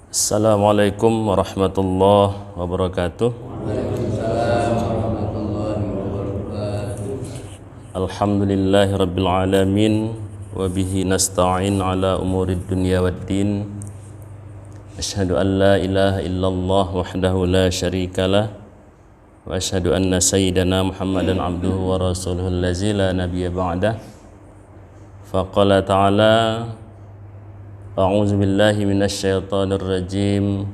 Assalamualaikum warahmatullahi wabarakatuh. Waalaikumsalam warahmatullahi wabarakatuh. Alhamdulillahi rabbil alamin wa bihi nasta'in ala umurid dunya waddin. Asyhadu an la ilaha illallah wahdahu la syarikalah wa asyhadu anna sayyidana Muhammadan abduhu wa rasuluhu allazi la nabiyya ba'dah. Faqala ta'ala A'udzu billahi minasyaitonir rajim.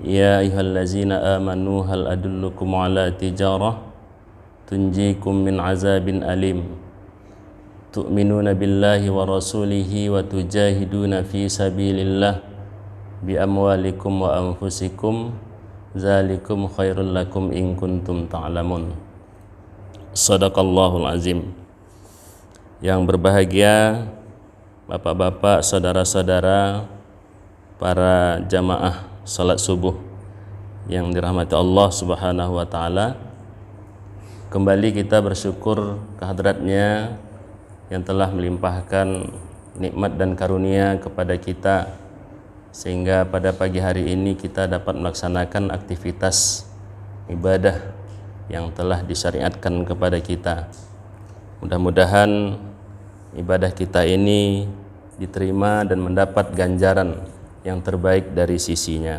Ya ayyuhallazina amanu hal adullukum ala tijarah tunjikum min azabin alim. Tu'minuna billahi wa rasulihi wa tujahiduna fi sabilillah bi amwalikum wa anfusikum zalikum khairul lakum in kuntum ta'lamun. Shadaqallahul azim. Yang berbahagia Bapak-bapak, saudara-saudara, para jamaah salat subuh yang dirahmati Allah Subhanahu wa taala. Kembali kita bersyukur kehadratnya yang telah melimpahkan nikmat dan karunia kepada kita sehingga pada pagi hari ini kita dapat melaksanakan aktivitas ibadah yang telah disyariatkan kepada kita. Mudah-mudahan ibadah kita ini diterima dan mendapat ganjaran yang terbaik dari sisinya.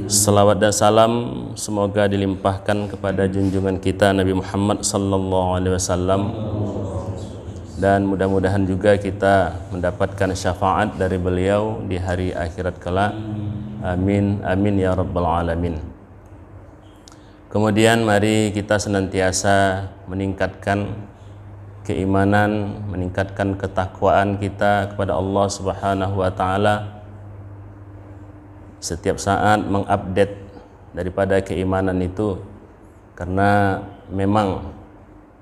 Salawat dan salam semoga dilimpahkan kepada junjungan kita Nabi Muhammad sallallahu alaihi wasallam, dan mudah-mudahan juga kita mendapatkan syafaat dari beliau di hari akhirat kelak. Amin amin ya rabbal alamin. Kemudian mari kita senantiasa meningkatkan keimanan, meningkatkan ketakwaan kita kepada Allah Subhanahu wa taala. Setiap saat mengupdate daripada keimanan itu, karena memang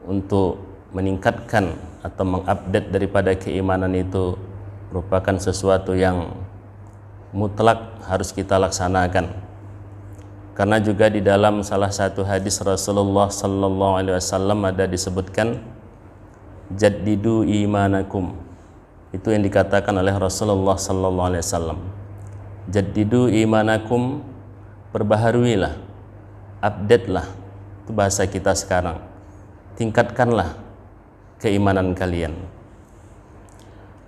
untuk meningkatkan atau mengupdate daripada keimanan itu merupakan sesuatu yang mutlak harus kita laksanakan. Karena juga di dalam salah satu hadis Rasulullah sallallahu alaihi wasallam ada disebutkan jaddidu imanakum. Itu yang dikatakan oleh Rasulullah sallallahu alaihi wasallam. Jaddidu imanakum, perbaharuilah, update lah, itu bahasa kita sekarang. Tingkatkanlah keimanan kalian.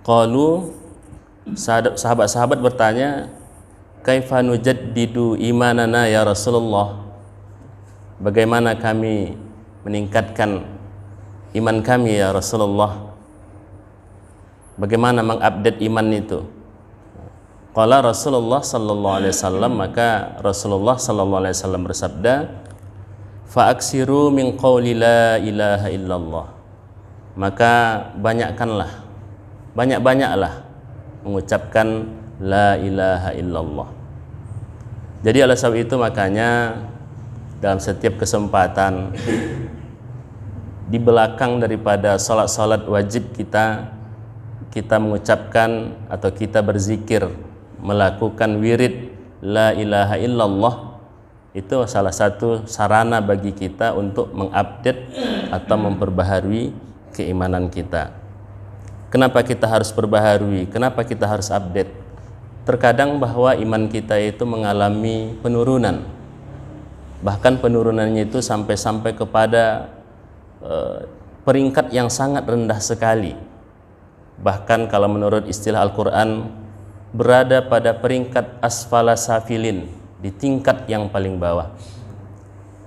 Qalu, sahabat-sahabat bertanya, kaifa nujaddidu imanana ya Rasulullah? Bagaimana kami meningkatkan iman kami ya Rasulullah? Bagaimana mengupdate iman itu? Qala Rasulullah sallallahu alaihi wasallam, maka Rasulullah sallallahu alaihi wasallam bersabda, fa aksiru min qauli la ilaha illallah. Maka banyak-banyaklah mengucapkan la ilaha illallah. Jadi oleh sebab itu makanya dalam setiap kesempatan di belakang daripada salat-salat wajib kita mengucapkan atau kita berzikir, melakukan wirid la ilaha illallah. Itu salah satu sarana bagi kita untuk mengupdate atau memperbaharui keimanan kita. Kenapa kita harus perbaharui? Kenapa kita harus update? Terkadang bahwa iman kita itu mengalami penurunan. Bahkan penurunannya itu sampai kepada peringkat yang sangat rendah sekali. Bahkan kalau menurut istilah Al-Quran, berada pada peringkat asfala safilin, di tingkat yang paling bawah.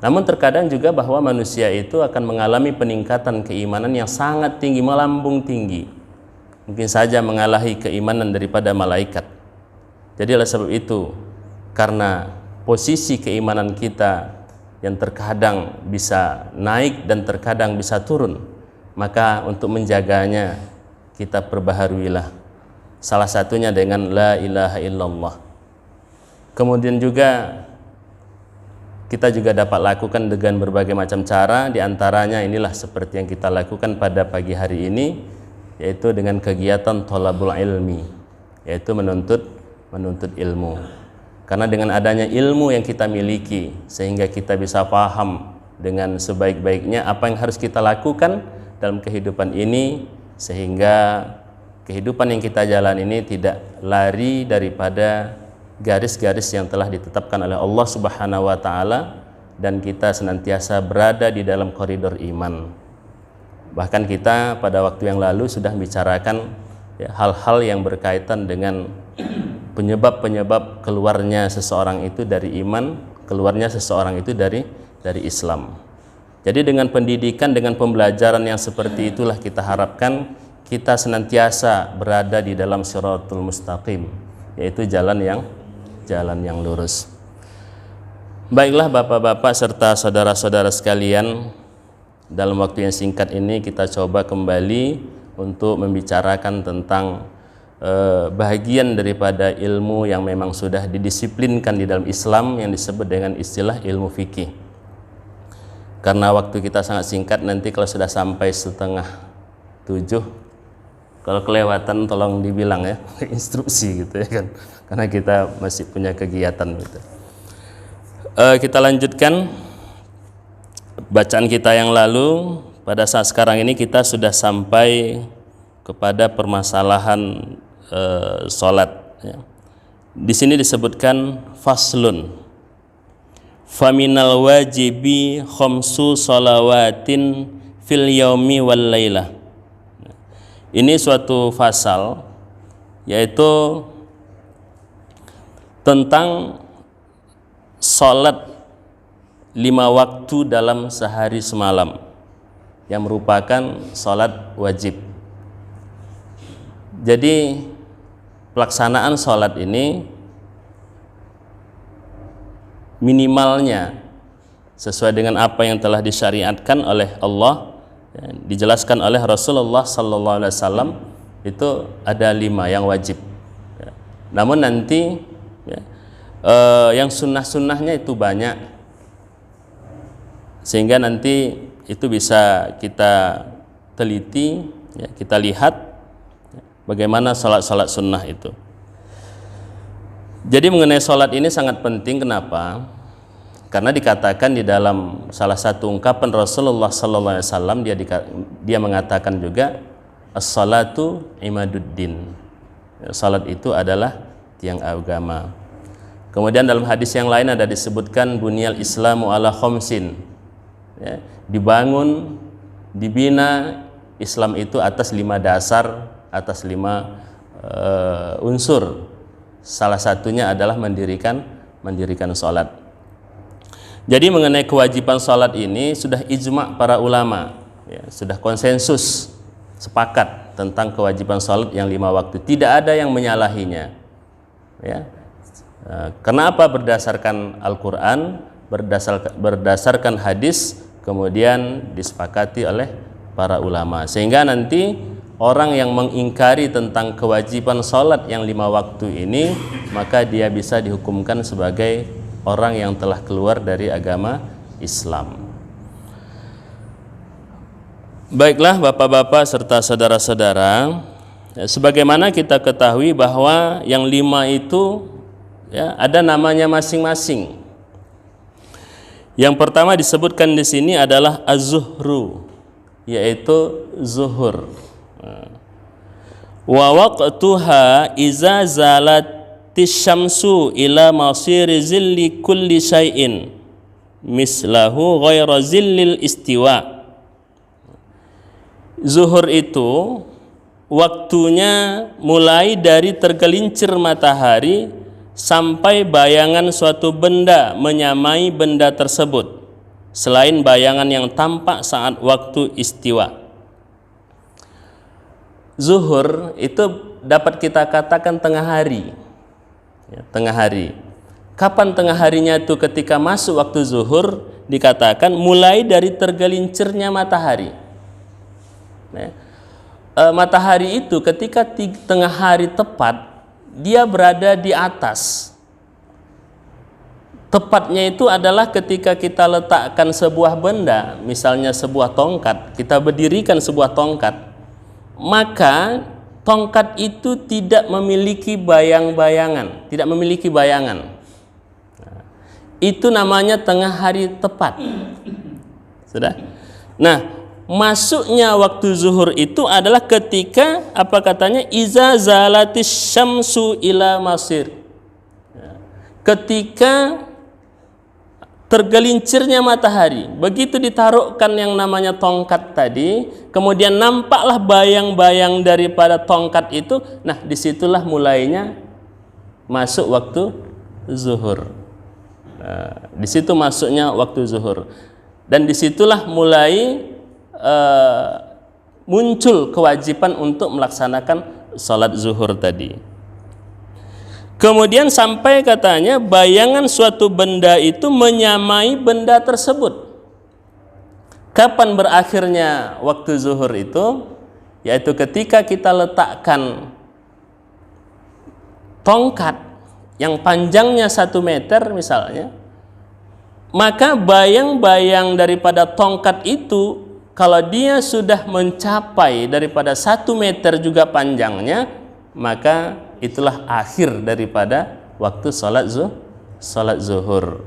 Namun terkadang juga bahwa manusia itu akan mengalami peningkatan keimanan yang sangat tinggi, melambung tinggi, mungkin saja mengalahi keimanan daripada malaikat. Jadi oleh sebab itu, karena posisi keimanan kita yang terkadang bisa naik dan terkadang bisa turun, maka untuk menjaganya kita perbaharuilah, salah satunya dengan la ilaha illallah. Kemudian juga kita juga dapat lakukan dengan berbagai macam cara, diantaranya inilah seperti yang kita lakukan pada pagi hari ini, yaitu dengan kegiatan thalabul ilmi, yaitu menuntut ilmu. Karena dengan adanya ilmu yang kita miliki, sehingga kita bisa paham dengan sebaik-baiknya apa yang harus kita lakukan dalam kehidupan ini, sehingga kehidupan yang kita jalan ini tidak lari daripada garis-garis yang telah ditetapkan oleh Allah Subhanahu wa taala, dan kita senantiasa berada di dalam koridor iman. Bahkan kita pada waktu yang lalu sudah bicarakan hal-hal yang berkaitan dengan penyebab-penyebab keluarnya seseorang itu dari iman, keluarnya seseorang itu dari Islam. Jadi dengan pendidikan, dengan pembelajaran yang seperti itulah kita harapkan kita senantiasa berada di dalam shiratul mustaqim, yaitu jalan yang lurus. Baiklah Bapak-bapak serta saudara-saudara sekalian, dalam waktu yang singkat ini kita coba kembali untuk membicarakan tentang bahagian daripada ilmu yang memang sudah didisiplinkan di dalam Islam yang disebut dengan istilah ilmu fikih. Karena waktu kita sangat singkat, nanti kalau sudah sampai 6:30, kalau kelewatan tolong dibilang ya, instruksi gitu ya kan, karena kita masih punya kegiatan gitu. Kita lanjutkan bacaan kita yang lalu. Pada saat sekarang ini kita sudah sampai kepada permasalahan salat ya. Di sini disebutkan faslun faminal wajibi khamsu salawatin fil yaumi wal lailah. Ini suatu fasal, yaitu tentang salat 5 waktu dalam sehari semalam, yang merupakan salat wajib. Jadi pelaksanaan salat ini minimalnya sesuai dengan apa yang telah disyariatkan oleh Allah, ya, dijelaskan oleh Rasulullah sallallahu alaihi wasallam, itu ada 5 yang wajib ya. Namun nanti ya, yang sunnah-sunnahnya itu banyak, sehingga nanti itu bisa kita teliti ya, kita lihat ya, bagaimana salat-salat sunnah itu. Jadi mengenai salat ini sangat penting. Kenapa? Karena dikatakan di dalam salah satu ungkapan Rasulullah sallallahu alaihi wasallam, dia mengatakan juga as-salatu imaduddin. Salat itu adalah tiang agama. Kemudian dalam hadis yang lain ada disebutkan bunyal islamu ala khamsin. Ya, dibangun, dibina Islam itu atas 5 dasar, atas 5 unsur. Salah satunya adalah mendirikan salat. Jadi mengenai kewajiban salat ini sudah ijma' para ulama ya, sudah konsensus sepakat tentang kewajiban salat yang 5 waktu. Tidak ada yang menyalahinya ya. Kenapa? Berdasarkan Al-Quran, berdasarkan hadis, kemudian disepakati oleh para ulama, sehingga nanti orang yang mengingkari tentang kewajiban salat yang 5 waktu ini, maka dia bisa dihukumkan sebagai orang yang telah keluar dari agama Islam. Baiklah Bapak-bapak serta saudara-saudara, sebagaimana kita ketahui bahwa yang 5 itu ya, ada namanya masing-masing. Yang pertama disebutkan di sini adalah az-zuhru, yaitu zuhur. Wa waqtuha iza zalatis syamsu ila masiri zilli kulli syai'in mislahu ghaira zillil istiwa. Zuhur itu waktunya mulai dari tergelincir matahari sampai bayangan suatu benda menyamai benda tersebut, selain bayangan yang tampak saat waktu istiwa. Zuhur itu dapat kita katakan tengah hari ya, tengah hari. Kapan tengah harinya itu? Ketika masuk waktu zuhur, dikatakan mulai dari tergelincirnya matahari ya. Matahari itu ketika tengah hari tepat, dia berada di atas. Tepatnya itu adalah ketika kita letakkan sebuah benda, misalnya sebuah tongkat, kita berdirikan sebuah tongkat, maka tongkat itu tidak memiliki bayang-bayangan, tidak memiliki bayangan. itu namanya tengah hari tepat. Sudah. Nah, masuknya waktu zuhur itu adalah ketika apa katanya iza zalatis syamsu ila masir. Ketika tergelincirnya matahari, begitu ditaruhkan yang namanya tongkat tadi, kemudian nampaklah bayang-bayang daripada tongkat itu. Nah, disitulah mulainya masuk waktu zuhur. Di situ masuknya waktu zuhur, dan disitulah mulai muncul kewajiban untuk melaksanakan sholat zuhur tadi. Kemudian sampai katanya bayangan suatu benda itu menyamai benda tersebut. Kapan berakhirnya waktu zuhur itu? Yaitu ketika kita letakkan tongkat yang panjangnya 1 meter misalnya, maka bayang-bayang daripada tongkat itu kalau dia sudah mencapai daripada 1 meter juga panjangnya, maka itulah akhir daripada waktu sholat zuhur.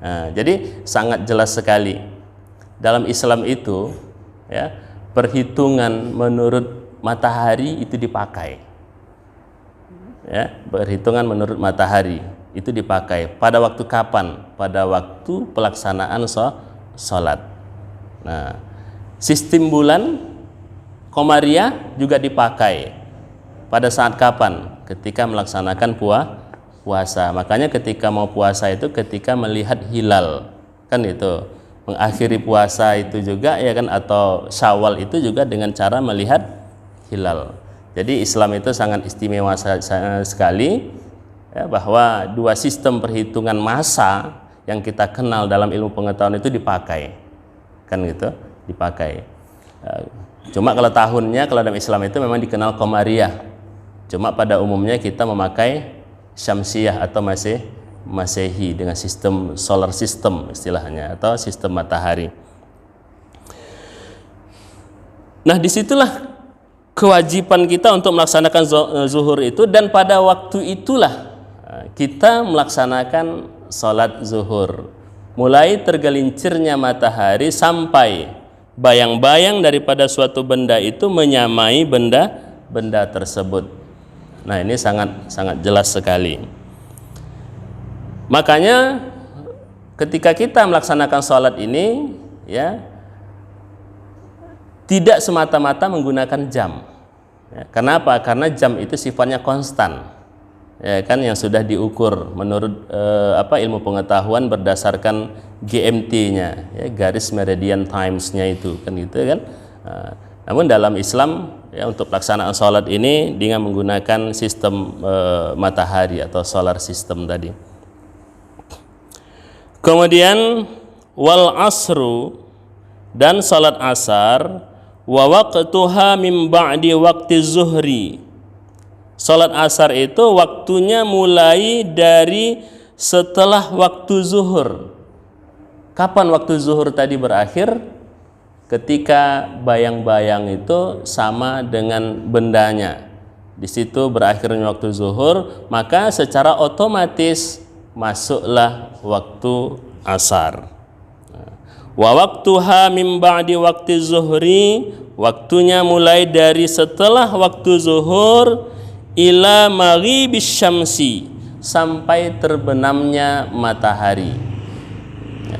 Nah, jadi sangat jelas sekali dalam Islam itu, ya, perhitungan menurut matahari itu dipakai. Ya, perhitungan menurut matahari itu dipakai pada waktu kapan? Pada waktu pelaksanaan sholat. Nah, sistem bulan komariah juga dipakai pada saat kapan? Ketika melaksanakan puasa. Makanya ketika mau puasa itu ketika melihat hilal, kan itu mengakhiri puasa itu juga, ya kan, atau Syawal itu juga dengan cara melihat hilal. Jadi Islam itu sangat istimewa sekali, ya, bahwa dua sistem perhitungan masa yang kita kenal dalam ilmu pengetahuan itu dipakai, kan gitu, dipakai. Cuma kalau tahunnya, kalau dalam Islam itu memang dikenal Qamariyah. Cuma pada umumnya kita memakai Syamsiyah atau Masehi dengan sistem solar system istilahnya, atau sistem matahari. Nah, disitulah kewajiban kita untuk melaksanakan zuhur itu, dan pada waktu itulah kita melaksanakan sholat zuhur. Mulai tergelincirnya matahari sampai bayang-bayang daripada suatu benda itu menyamai benda tersebut. Nah, ini sangat jelas sekali. Makanya ketika kita melaksanakan sholat ini, ya, tidak semata-mata menggunakan jam. Ya, kenapa? Karena jam itu sifatnya konstan, ya kan, yang sudah diukur menurut ilmu pengetahuan berdasarkan GMT-nya, ya, garis meridian times-nya itu, kan gitu kan. Namun dalam Islam, ya, untuk pelaksanaan sholat ini dengan menggunakan sistem matahari atau solar system tadi. Kemudian wal asru, dan sholat asar, wa waqtuha min ba'di waqti zuhri. Salat asar itu waktunya mulai dari setelah waktu zuhur. Kapan waktu zuhur tadi berakhir? Ketika bayang-bayang itu sama dengan bendanya. Di situ berakhirnya waktu zuhur, maka secara otomatis masuklah waktu asar. Wa waqtuha min ba'di waqti zuhri, waktunya mulai dari setelah waktu zuhur ila maghibis syamsi, sampai terbenamnya matahari.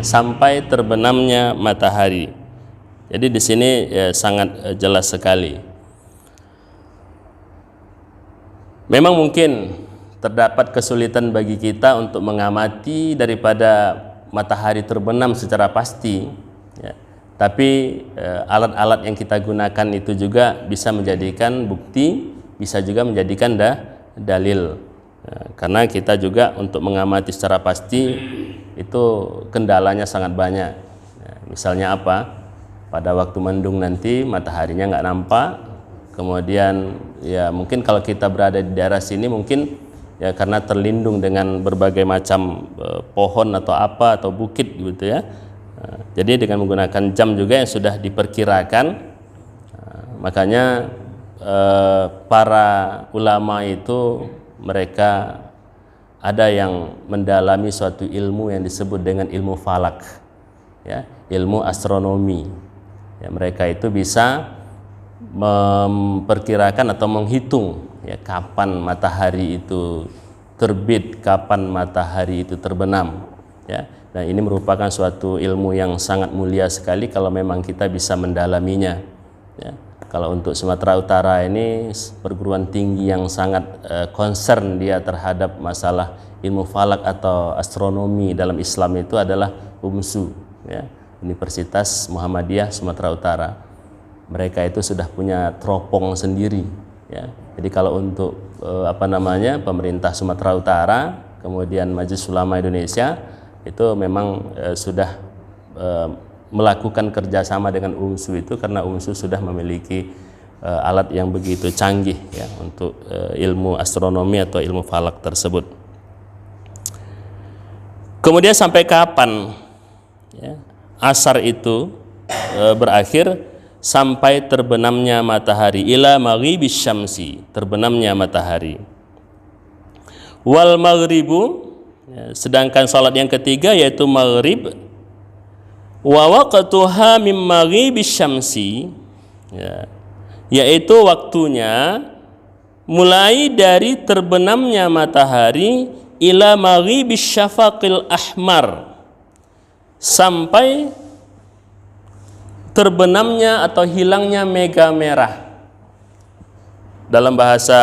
Sampai terbenamnya matahari. Jadi di sini, ya, sangat jelas sekali. Memang mungkin terdapat kesulitan bagi kita untuk mengamati daripada matahari terbenam secara pasti, ya. Tapi alat-alat yang kita gunakan itu juga bisa menjadikan bukti, bisa juga menjadikan dalil, ya, karena kita juga untuk mengamati secara pasti itu kendalanya sangat banyak, ya. Misalnya apa? Pada waktu mendung nanti mataharinya nggak nampak, kemudian ya mungkin kalau kita berada di daerah sini mungkin, ya, karena terlindung dengan berbagai macam pohon atau apa atau bukit gitu, ya. Jadi dengan menggunakan jam juga yang sudah diperkirakan, makanya para ulama itu mereka ada yang mendalami suatu ilmu yang disebut dengan ilmu falak, ya, ilmu astronomi. Ya, mereka itu bisa memperkirakan atau menghitung, ya, kapan matahari itu terbit, kapan matahari itu terbenam, ya. Nah, ini merupakan suatu ilmu yang sangat mulia sekali kalau memang kita bisa mendalaminya, ya. Kalau untuk Sumatera Utara ini perguruan tinggi yang sangat concern dia terhadap masalah ilmu falak atau astronomi dalam Islam itu adalah UMSU, ya, Universitas Muhammadiyah Sumatera Utara. Mereka itu sudah punya teropong sendiri, ya. Jadi kalau untuk pemerintah Sumatera Utara, kemudian Majelis Ulama Indonesia itu memang sudah melakukan kerjasama dengan UMSU itu karena UMSU sudah memiliki alat yang begitu canggih, ya, untuk ilmu astronomi atau ilmu falak tersebut. Kemudian sampai kapan, ya, asar itu berakhir? Sampai terbenamnya matahari, ila maghribis syamsi, terbenamnya matahari. Wal maghribu, ya, sedangkan salat yang ketiga yaitu maghrib, wa waqtuha min maghribis syamsi, ya, yaitu waktunya mulai dari terbenamnya matahari ila maghribis syafaqil ahmar, sampai terbenamnya atau hilangnya mega merah. Dalam bahasa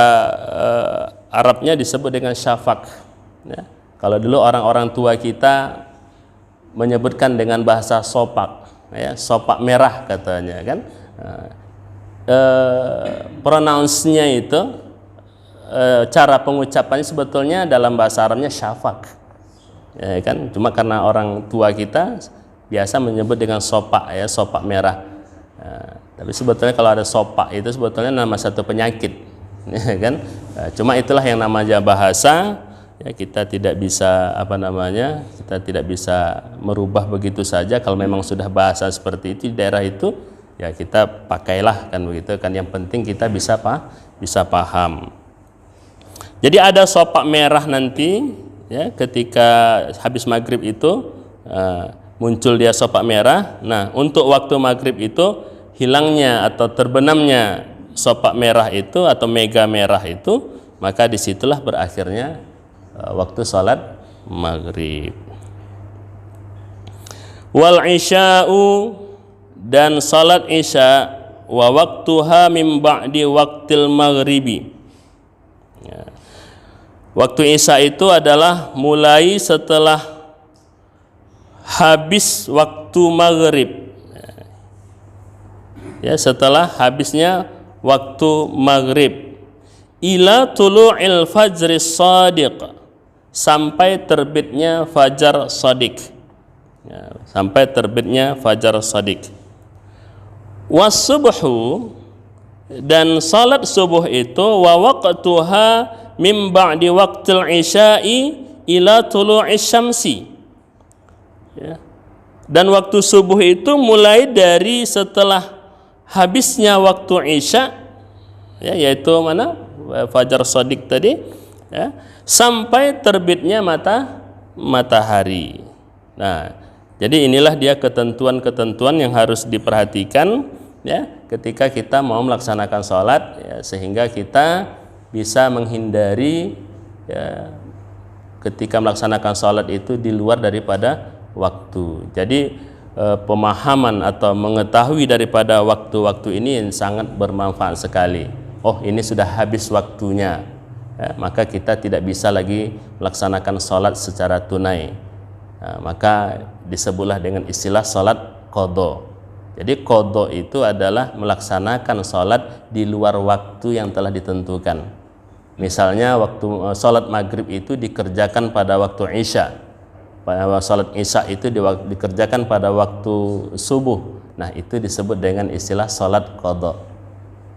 Arabnya disebut dengan syafaq, ya. Kalau dulu orang-orang tua kita menyebutkan dengan bahasa sopak, ya, sopak merah katanya, kan. Pronounce-nya itu, cara pengucapannya sebetulnya dalam bahasa Arabnya syafaq, ya, kan. Cuma karena orang tua kita biasa menyebut dengan sopak, ya, sopak merah. Tapi sebetulnya kalau ada sopak itu sebetulnya nama satu penyakit, ya, kan. Cuma itulah yang namanya bahasa, ya, kita tidak bisa kita tidak bisa merubah begitu saja. Kalau memang sudah bahasa seperti itu di daerah itu, ya kita pakailah, kan begitu kan. Yang penting kita bisa paham. Jadi ada sopak merah nanti, ya, ketika habis maghrib itu muncul dia sopak merah. Nah, untuk waktu maghrib itu hilangnya atau terbenamnya sopak merah itu atau mega merah itu, maka disitulah berakhirnya waktu salat maghrib. Wal isya'u, dan salat isya, wa waktuha min ba'di waqtil maghribi, ya. Waktu isya itu adalah mulai setelah habis waktu maghrib, ya, setelah habisnya waktu maghrib, ila tulu'il fajri shadiq, sampai terbitnya fajar shadiq, ya, sampai terbitnya fajar shadiq. Was subuhu, dan salat subuh itu, wa waqtuha min ba'di waqtil isya'i ila tulu'is syamsi, ya. Dan waktu subuh itu mulai dari setelah habisnya waktu isya, ya, yaitu fajar shadiq tadi, ya, sampai terbitnya matahari. Nah, jadi inilah dia ketentuan-ketentuan yang harus diperhatikan, ya, ketika kita mau melaksanakan sholat, ya, sehingga kita bisa menghindari, ya, ketika melaksanakan sholat itu di luar daripada waktu. Jadi pemahaman atau mengetahui daripada waktu-waktu ini sangat bermanfaat sekali. Oh, ini sudah habis waktunya, ya, maka kita tidak bisa lagi melaksanakan sholat secara tunai. Maka disebutlah dengan istilah sholat qadha. Jadi qadha itu adalah melaksanakan sholat di luar waktu yang telah ditentukan. Misalnya waktu sholat maghrib itu dikerjakan pada waktu isya, salat isya itu dikerjakan pada waktu subuh. Nah, itu disebut dengan istilah salat qadha,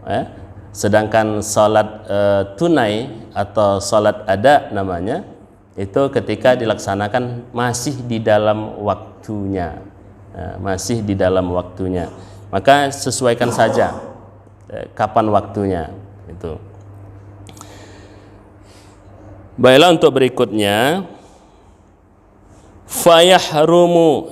ya. Sedangkan salat tunai atau salat ada namanya, itu ketika dilaksanakan masih di dalam waktunya, masih di dalam waktunya. Maka sesuaikan saja kapan waktunya itu. Baiklah, untuk berikutnya fayahrumu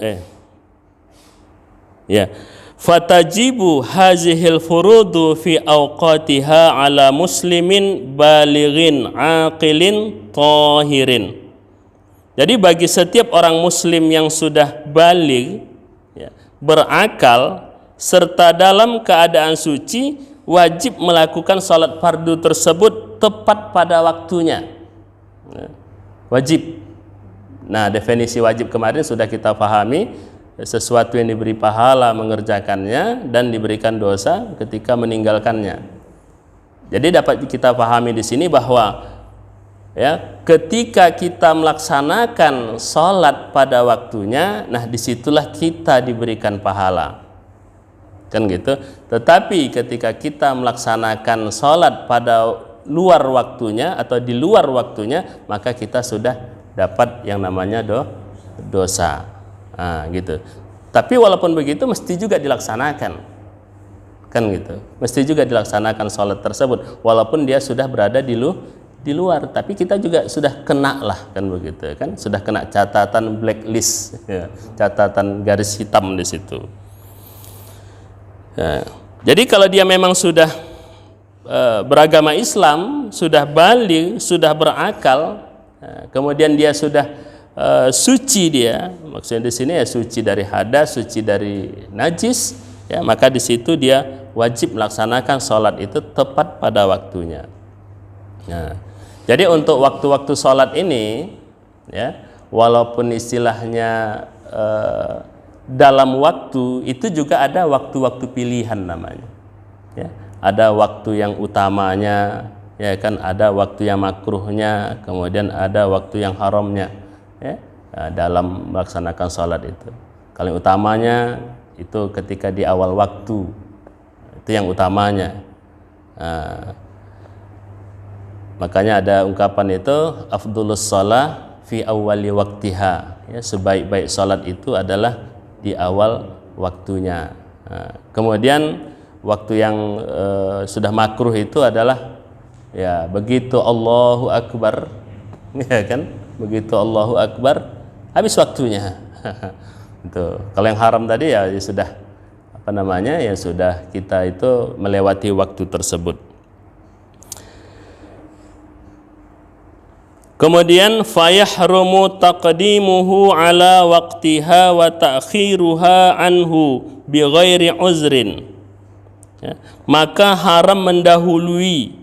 fatajibu hazihil furudu fi awqatiha ala muslimin balighin aqilin tahirin. Jadi bagi setiap orang muslim yang sudah baligh, berakal serta dalam keadaan suci, wajib melakukan salat fardu tersebut tepat pada waktunya. Wajib. Nah, definisi wajib kemarin sudah kita pahami, sesuatu yang diberi pahala mengerjakannya dan diberikan dosa ketika meninggalkannya. Jadi dapat kita pahami di sini bahwa ketika kita melaksanakan sholat pada waktunya, nah disitulah kita diberikan pahala, kan gitu. Tetapi ketika kita melaksanakan sholat pada luar waktunya atau di luar waktunya, maka kita sudah dapat yang namanya dosa. Gitu. Tapi walaupun begitu mesti juga dilaksanakan, kan gitu. Mesti juga dilaksanakan sholat tersebut walaupun dia sudah berada di luar, tapi kita juga sudah kena lah, kan begitu kan, sudah kena catatan blacklist, catatan garis hitam di situ. Jadi kalau dia memang sudah beragama Islam, sudah baligh, sudah berakal, kemudian dia sudah suci, dia maksudnya di sini suci dari hadas, suci dari najis, maka di situ dia wajib melaksanakan sholat itu tepat pada waktunya. Jadi untuk waktu-waktu sholat ini, walaupun istilahnya dalam waktu itu juga ada waktu-waktu pilihan namanya. Ada waktu yang utamanya, kan, ada waktu yang makruhnya, kemudian ada waktu yang haramnya, dalam melaksanakan sholat itu. Kalau yang utamanya itu ketika di awal waktu, itu yang utamanya. Makanya ada ungkapan itu, afdhulus shalah fi awwali waqtiha, sebaik-baik sholat itu adalah di awal waktunya. Kemudian waktu yang sudah makruh itu adalah begitu Allahu Akbar, kan, begitu Allahu Akbar habis waktunya. Itu. Kalau yang haram tadi ya sudah sudah kita itu melewati waktu tersebut. Kemudian fayahrumu taqdimuhu ala waqtiha wa ta'khiruha anhu bighairi uzrin. Maka haram mendahului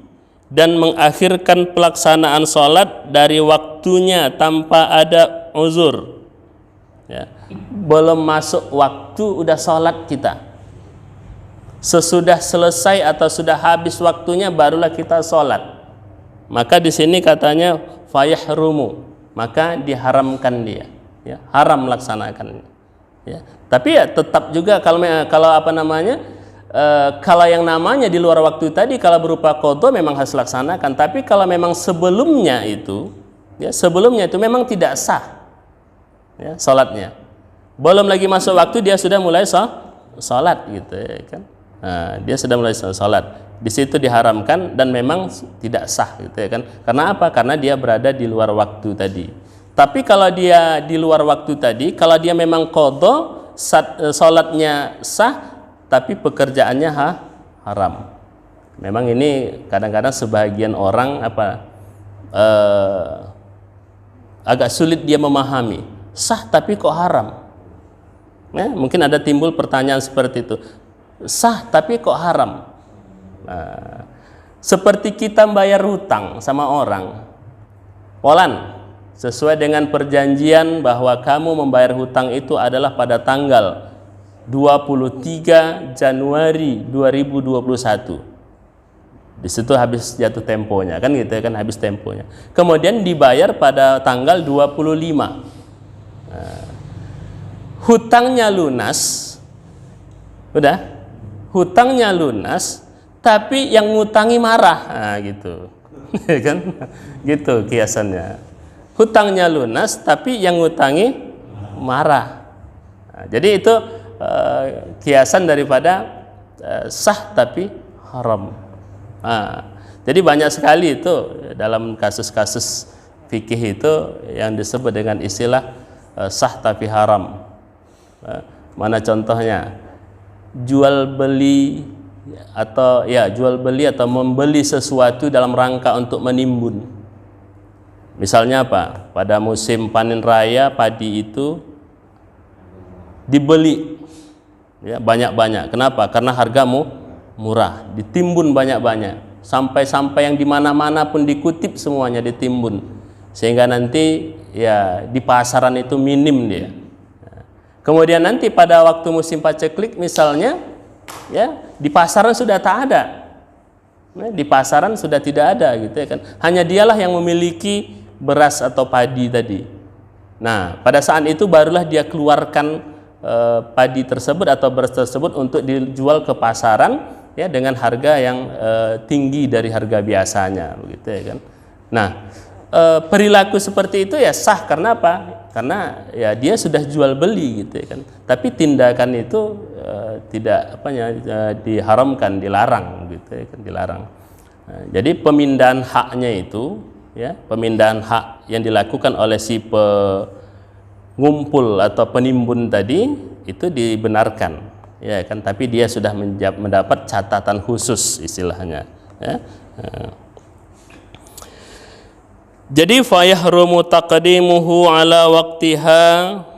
dan mengakhirkan pelaksanaan sholat dari waktunya tanpa ada uzur. Belum masuk waktu udah sholat kita. Sesudah selesai atau sudah habis waktunya barulah kita sholat. Maka di sini katanya fayahrumu, maka diharamkan dia, haram melaksanakannya. Tapi tetap juga kalau kalau yang namanya di luar waktu tadi, kalau berupa qadha memang harus laksanakan. Tapi kalau memang sebelumnya itu memang tidak sah, sholatnya. Belum lagi masuk waktu dia sudah mulai sholat, gitu kan. Dia sudah mulai sholat. Di situ diharamkan dan memang tidak sah, gitu kan. Karena apa? Karena dia berada di luar waktu tadi. Tapi kalau dia di luar waktu tadi, kalau dia memang qadha, sholatnya sah, tapi pekerjaannya haram. Memang ini kadang-kadang sebagian orang agak sulit dia memahami, sah tapi kok haram. Mungkin ada timbul pertanyaan seperti itu, sah tapi kok haram. Seperti kita bayar hutang sama orang, Polan, sesuai dengan perjanjian bahwa kamu membayar hutang itu adalah pada tanggal 23 Januari 2021. Di situ habis jatuh temponya, kan gitu kan, habis temponya. Kemudian dibayar pada tanggal 25. Hutangnya lunas. Udah? Hutangnya lunas, tapi yang ngutangi marah. Gitu. Kan? Gitu kiasannya. Hutangnya lunas tapi yang ngutangi marah. Jadi itu kiasan daripada sah tapi haram. Jadi banyak sekali itu dalam kasus-kasus fikih itu yang disebut dengan istilah sah tapi haram. Mana contohnya? Jual beli atau membeli sesuatu dalam rangka untuk menimbun. Misalnya apa? Pada musim panen raya padi itu dibeli ya banyak-banyak. Kenapa? Karena hargamu murah, ditimbun banyak-banyak. Sampai-sampai yang di mana-mana pun dikutip semuanya ditimbun. Sehingga nanti ya di pasaran itu minim dia. Kemudian nanti pada waktu musim paceklik misalnya ya di pasaran sudah tak ada. Di pasaran sudah tidak ada gitu ya kan. Hanya dialah yang memiliki beras atau padi tadi. Nah, pada saat itu barulah dia keluarkan padi tersebut atau beras tersebut untuk dijual ke pasaran ya dengan harga yang tinggi dari harga biasanya begitu ya kan. Nah, perilaku seperti itu ya sah karena apa? Karena ya dia sudah jual beli gitu ya kan. Tapi tindakan itu tidak diharamkan, dilarang gitu ya kan, dilarang. Nah, jadi pemindahan haknya itu ya, pemindahan hak yang dilakukan oleh si ngumpul atau penimbun tadi itu dibenarkan ya kan, tapi dia sudah mendapat catatan khusus istilahnya ya. Jadi fa yahrumu taqdimuhu ala waqtiha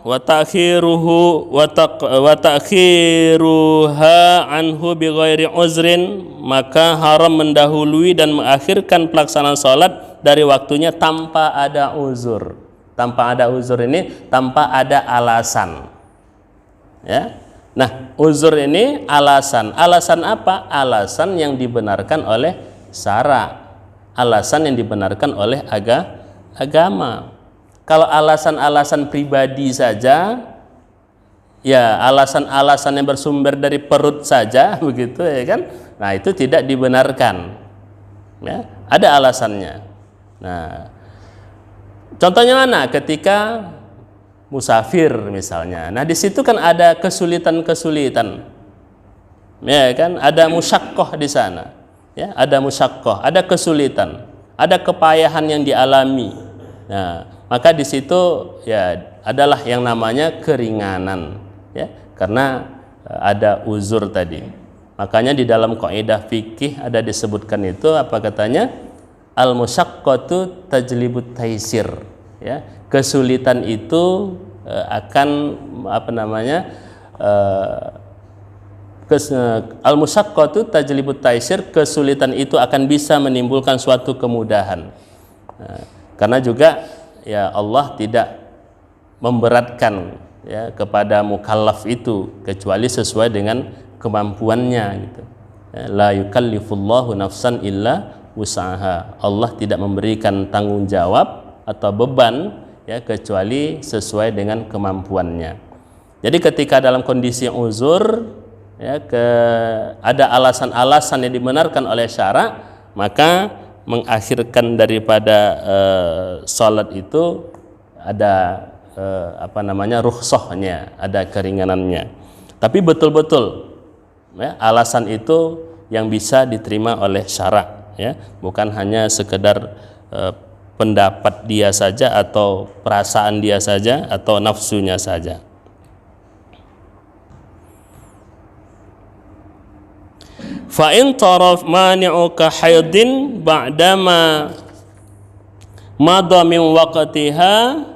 wa ta'khiruhu wa ta'khiruha anhu bighairi uzrin, maka haram mendahului dan mengakhirkan pelaksanaan salat dari waktunya tanpa ada uzur. Tanpa ada uzur ini tanpa ada alasan ya. Nah, uzur ini alasan apa? Alasan yang dibenarkan oleh syara, alasan yang dibenarkan oleh agama. Kalau alasan-alasan pribadi saja ya, alasan-alasan yang bersumber dari perut saja begitu ya kan, nah itu tidak dibenarkan ya, ada alasannya. Nah, contohnya mana? Ketika musafir misalnya. Nah, di situ kan ada kesulitan-kesulitan. Ya kan? Ada musyaqqah di sana. Ya, ada musyaqqah, ada kesulitan, ada kepayahan yang dialami. Nah, maka di situ ya adalah yang namanya keringanan, ya. Karena ada uzur tadi. Makanya di dalam kaidah fikih ada disebutkan itu apa katanya? Al-musyaqqatu tajlibut taisir, ya. Kesulitan itu akan al-musyaqqatu tajlibut taisir, kesulitan itu akan bisa menimbulkan suatu kemudahan. Karena juga ya Allah tidak memberatkan ya kepada mukallaf itu kecuali sesuai dengan kemampuannya gitu. La yukallifullahu nafsan illa usaha. Allah tidak memberikan tanggung jawab atau beban ya kecuali sesuai dengan kemampuannya. Jadi ketika dalam kondisi uzur ya ada alasan-alasan yang dibenarkan oleh syara, maka mengakhirkan daripada salat itu ada rukhsahnya, ada keringanannya. Tapi betul-betul ya, alasan itu yang bisa diterima oleh syara, ya, bukan hanya sekedar pendapat dia saja atau perasaan dia saja atau nafsunya saja. Fa in taraf mani'uka haidin ba'dama madha min waqtiha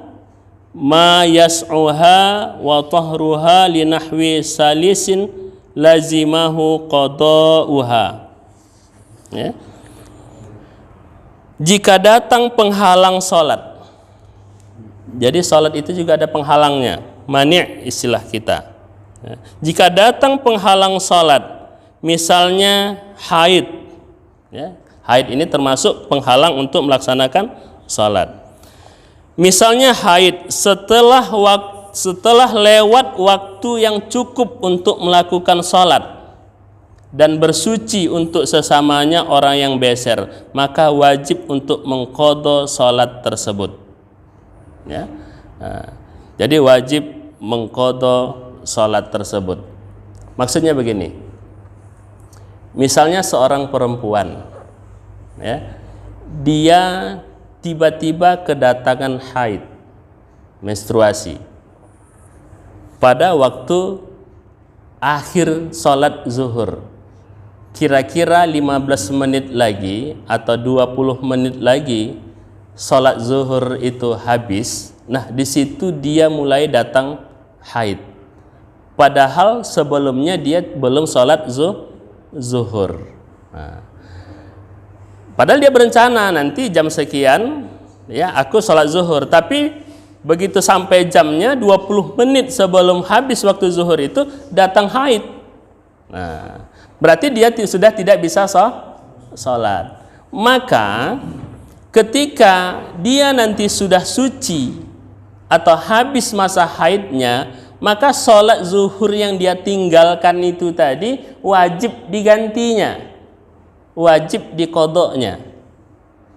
ma yas'uha wa tahruha li nahwi salisin lazimahu qada'uha. Ya. Jika datang penghalang salat. Jadi salat itu juga ada penghalangnya, mani' istilah kita. Ya. Jika datang penghalang salat, misalnya haid, ya, haid ini termasuk penghalang untuk melaksanakan salat. Misalnya haid setelah lewat waktu yang cukup untuk melakukan salat dan bersuci untuk sesamanya orang yang beser, maka wajib untuk mengqadha salat tersebut. Ya, nah, jadi wajib mengqadha salat tersebut. Maksudnya begini. Misalnya seorang perempuan, ya, dia tiba-tiba kedatangan haid, menstruasi pada waktu akhir sholat zuhur, kira-kira 15 menit lagi atau 20 menit lagi sholat zuhur itu habis. Nah, di situ dia mulai datang haid, padahal sebelumnya dia belum sholat zuhur. Nah, padahal dia berencana nanti jam sekian ya aku sholat zuhur, tapi begitu sampai jamnya 20 menit sebelum habis waktu zuhur itu datang haid. Nah, berarti dia sudah tidak bisa sholat. Maka ketika dia nanti sudah suci atau habis masa haidnya, maka sholat zuhur yang dia tinggalkan itu tadi wajib digantinya, wajib diqodoknya.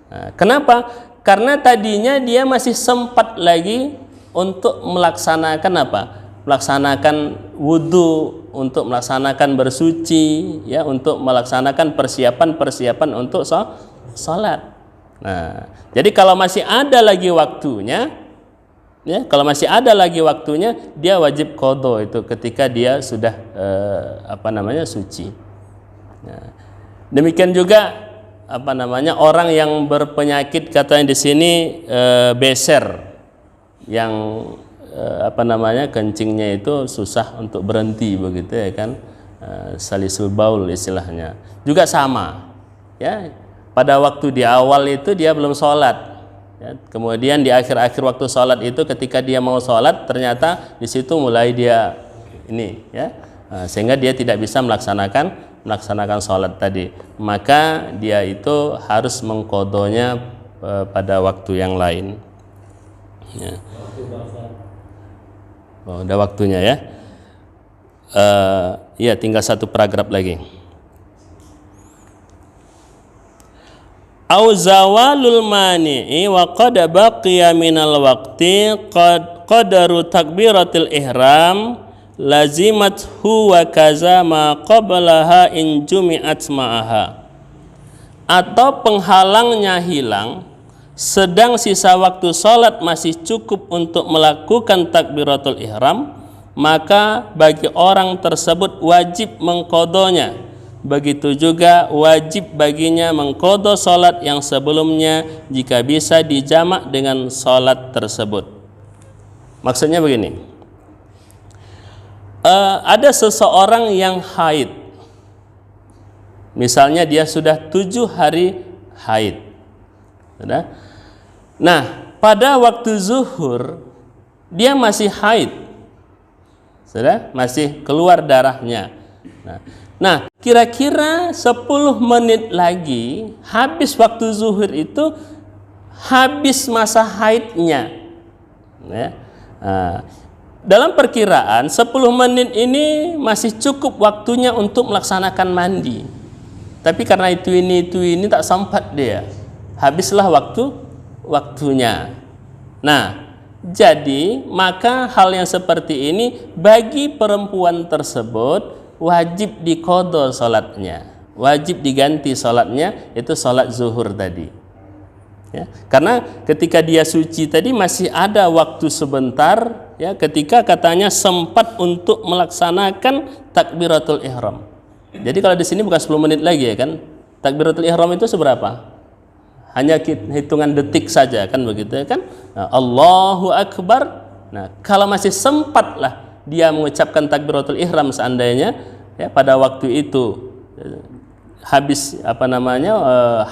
Nah, kenapa? Karena tadinya dia masih sempat lagi untuk melaksanakan apa? Melaksanakan wudhu, untuk melaksanakan bersuci, ya, untuk melaksanakan persiapan untuk sholat. Nah, jadi kalau masih ada lagi waktunya, ya, kalau masih ada lagi waktunya, dia wajib qadha itu ketika dia sudah suci. Nah, demikian juga orang yang berpenyakit, katanya di sini beser, yang kencingnya itu susah untuk berhenti begitu ya kan, salisul baul istilahnya. Juga sama, ya, pada waktu di awal itu dia belum sholat, ya, kemudian di akhir-akhir waktu sholat itu ketika dia mau sholat ternyata di situ mulai dia ini, ya, sehingga dia tidak bisa melaksanakan sholat tadi, maka dia itu harus mengqadhonya pada waktu yang lain. Ya. Oh, udah waktunya ya. Ya, tinggal satu paragraf lagi. Au zawalul mani'i wa qad baqiya minal waqti qadaru takbiratil ihram lazimat huwa kaza ma qablaha in jumi'at ma'aha. Atau penghalangnya hilang sedang sisa waktu sholat masih cukup untuk melakukan takbiratul ihram, maka bagi orang tersebut wajib mengqadhonya. Begitu juga wajib baginya mengqadha sholat yang sebelumnya jika bisa dijamak dengan sholat tersebut. Maksudnya begini, ada seseorang yang haid, misalnya dia sudah 7 hari haid. Nah, pada waktu zuhur dia masih haid, masih keluar darahnya. Nah, kira-kira 10 menit lagi habis waktu zuhur itu, habis masa haidnya, ya. Dalam perkiraan 10 menit ini masih cukup waktunya untuk melaksanakan mandi. Tapi karena itu ini tak sempat dia, habislah waktunya. Nah, jadi maka hal yang seperti ini bagi perempuan tersebut wajib diqadha salatnya, wajib diganti salatnya, itu salat zuhur tadi. Ya, karena ketika dia suci tadi masih ada waktu sebentar, ya, ketika katanya sempat untuk melaksanakan takbiratul ihram. Jadi kalau di sini bukan 10 menit lagi ya kan, takbiratul ihram itu seberapa? Hanya hitungan detik saja kan begitu ya kan. Nah, Allahu Akbar. Nah, kalau masih sempatlah dia mengucapkan takbiratul ihram seandainya, ya, pada waktu itu habis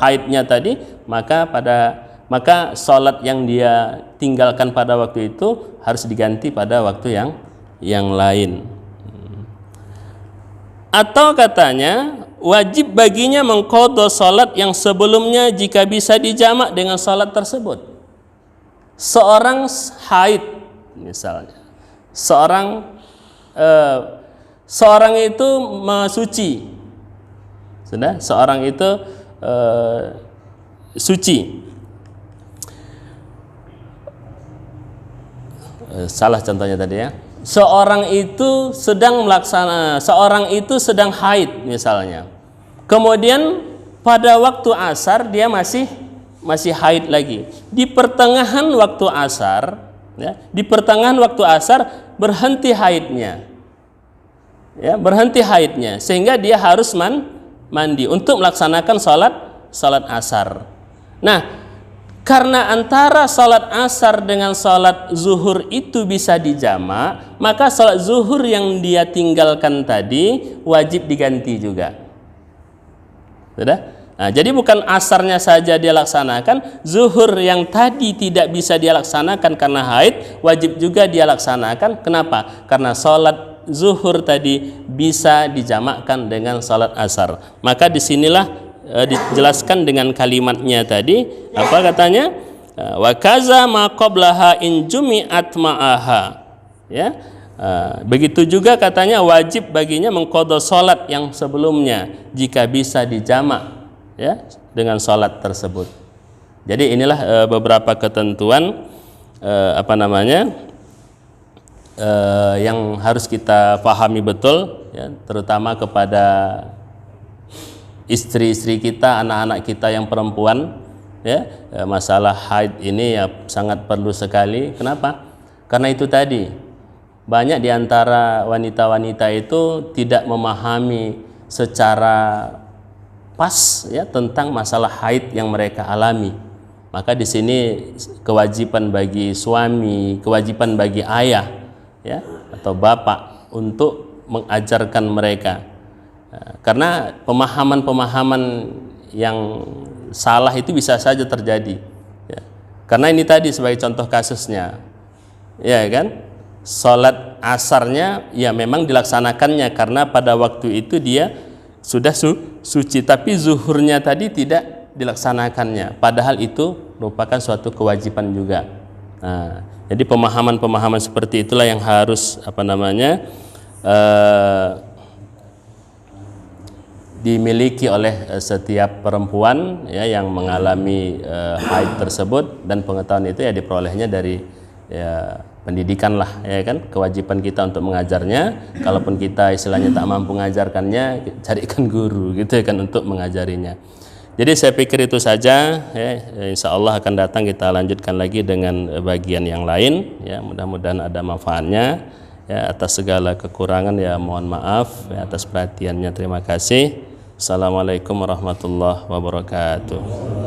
haidnya tadi, maka sholat yang dia tinggalkan pada waktu itu harus diganti pada waktu yang lain. Atau katanya wajib baginya mengqadha sholat yang sebelumnya jika bisa dijamak dengan sholat tersebut. Seorang haid misalnya, seorang itu suci, seorang itu suci. Salah contohnya tadi ya. Seorang itu sedang haid misalnya. Kemudian pada waktu asar dia masih masih haid lagi. Di pertengahan waktu asar, ya, di pertengahan waktu asar berhenti haidnya, ya, berhenti haidnya, sehingga dia harus mandi untuk melaksanakan salat asar. Nah, karena antara salat asar dengan salat zuhur itu bisa dijamak, maka salat zuhur yang dia tinggalkan tadi wajib diganti juga. Sudah? Nah, jadi bukan asarnya saja dia laksanakan, zuhur yang tadi tidak bisa dia laksanakan karena haid, wajib juga dia laksanakan. Kenapa? Karena salat zuhur tadi bisa dijamakkan dengan salat asar. Maka disinilah dijelaskan dengan kalimatnya tadi, apa katanya? Wa kaza ma qablaha in jumi'at ma'aha. Ya. Begitu juga katanya wajib baginya mengqadha salat yang sebelumnya jika bisa dijamak, ya, dengan salat tersebut. Jadi inilah beberapa ketentuan yang harus kita pahami betul, ya, terutama kepada istri-istri kita, anak-anak kita yang perempuan, ya, masalah haid ini ya sangat perlu sekali. Kenapa? Karena itu tadi banyak di antara wanita-wanita itu tidak memahami secara pas, ya, tentang masalah haid yang mereka alami. Maka di sini kewajiban bagi suami, kewajiban bagi ayah, ya, atau bapak untuk mengajarkan mereka. Karena pemahaman-pemahaman yang salah itu bisa saja terjadi, ya. Karena ini tadi sebagai contoh kasusnya, ya kan, salat asarnya ya memang dilaksanakannya karena pada waktu itu dia sudah suci, tapi zuhurnya tadi tidak dilaksanakannya, padahal itu merupakan suatu kewajiban juga. Nah, jadi pemahaman-pemahaman seperti itulah yang harus dimiliki oleh setiap perempuan, ya, yang mengalami haid tersebut, dan pengetahuan itu ya diperolehnya dari, ya, pendidikan lah, ya kan. Kewajiban kita untuk mengajarnya, kalaupun kita istilahnya tak mampu mengajarkannya, carikan guru gitu, ya kan, untuk mengajarinya. Jadi saya pikir itu saja, ya. Insya Allah akan datang kita lanjutkan lagi dengan bagian yang lain, ya. Mudah-mudahan ada manfaatnya, ya. Atas segala kekurangan ya mohon maaf, ya. Atas perhatiannya terima kasih. Assalamualaikum warahmatullahi wabarakatuh.